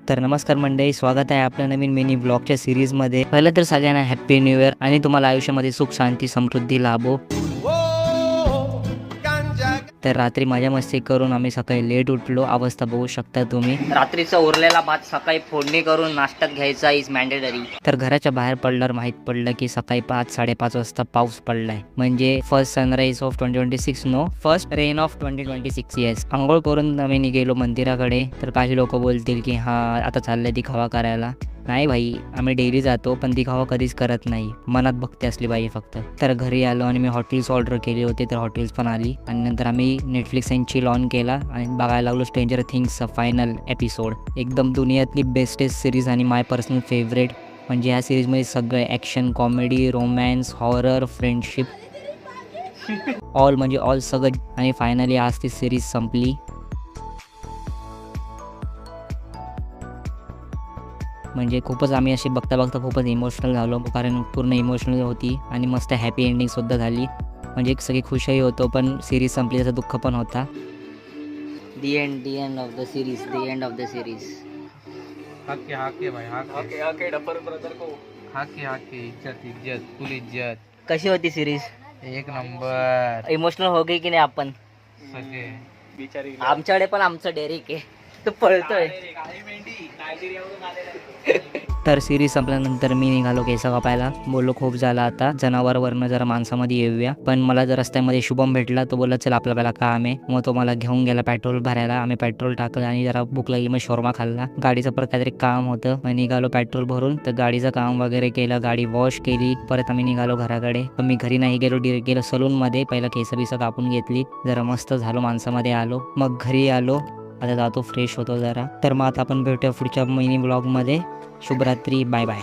तर नमस्कार मंडळी, स्वागत आहे आपल्या नवीन मिनी ब्लॉगच्या सिरीजमध्ये. पहिलं तर सगळ्यांना हॅप्पी न्यू इयर आणि तुम्हाला आयुष्यामध्ये सुख शांती समृद्धी लाभो. तर रात्री मजा मस्ती करून आम्ही सकाळी लेट उठलो. अवस्था बघू शकता तुम्ही. रात्रीचा उरलेला भात सकाळी फोडणी करून नाश्त्यात घ्यायचा इज मॅन्डेटरी. तर घराच्या बाहेर पडल्यावर माहित पडलं की सकाळी 5-5:30 वाजता पाऊस पडलाय. म्हणजे first sunrise of 2026. No, first rain of 2026. Yes. आंघोळ करून आम्ही निघेलो मंदिराकडे. तर काही लोक बोलतील की हा आता चाललंय दिखावा करायला. नाही भाई, आम्ही डेली जातो पण दिखावा कधीच करत नाही. मनात भक्ती असली पाहिजे फक्त. तर घरी आलो आणि मी हॉटेल्स ऑर्डर केले होते, तर हॉटेल्स पण आली. आणि नंतर आम्ही नेटफ्लिक्स अँड चिल ऑन केला आणि बघायला लागलो स्ट्रेंजर थिंग्सचा फायनल एपिसोड. एकदम दुनियातली बेस्टेस्ट सिरीज आणि माय पर्सनल फेवरेट. म्हणजे ह्या सिरीजमध्ये सगळे action, comedy, romance, horror, friendship, all म्हणजे ऑल सगळं. आणि फायनली आज ती सिरीज संपली. म्हणजे खूपच आम्ही अशी बघता बघता खूपच इमोशनल झालो, कारण पूर्ण इमोशनल होती आणि मस्त हॅपी एंडिंगसुद्धा झाली. म्हणजे सगळी खुशही होतो, पण सिरीज संपली त्याचा दुःख पण होता. The end of the series, the end of the series. हाके भाई हाके डपर ब्रदर को हाके इज्जत फुल इज्जत. कशी होती सिरीज? एक नंबर. इमोशनल हो गई की नाही आपण? सगळे बिचारी आमच्याकडे पण आमचं डेरिक आहे, तो पळतोय. तर सिरीज संपल्यानंतर मी निघालो केस कापायला. बोललो खूप झाला आता, जनावरवरनं जरा माणसामध्ये येऊया. पण मला जर रस्त्यामध्ये शुभम भेटला, तो बोलला चल आपल्याला काम आहे. मग तो मला घेऊन गेला पेट्रोल भरायला. आम्ही पेट्रोल टाकलं आणि जरा भूक लागली, मग शोरमा खाल्ला. गाडीचं परत काहीतरी काम होतं, मग निघालो पेट्रोल भरून. तर गाडीचं काम वगैरे केलं, गाडी वॉश केली. परत आम्ही निघालो घराकडे. पण मी घरी नाही गेलो, डिरेक्ट गेलो सलूनमध्ये. पहिला केस बिस कापून घेतली, जरा मस्त झालो, माणसामध्ये आलो. मग घरी आलो, आता जातो फ्रेश होतो जरा. तर मग आता आपण भेटूया पुढच्या मिनी ब्लॉगमध्ये. शुभरात्री, बाय बाय.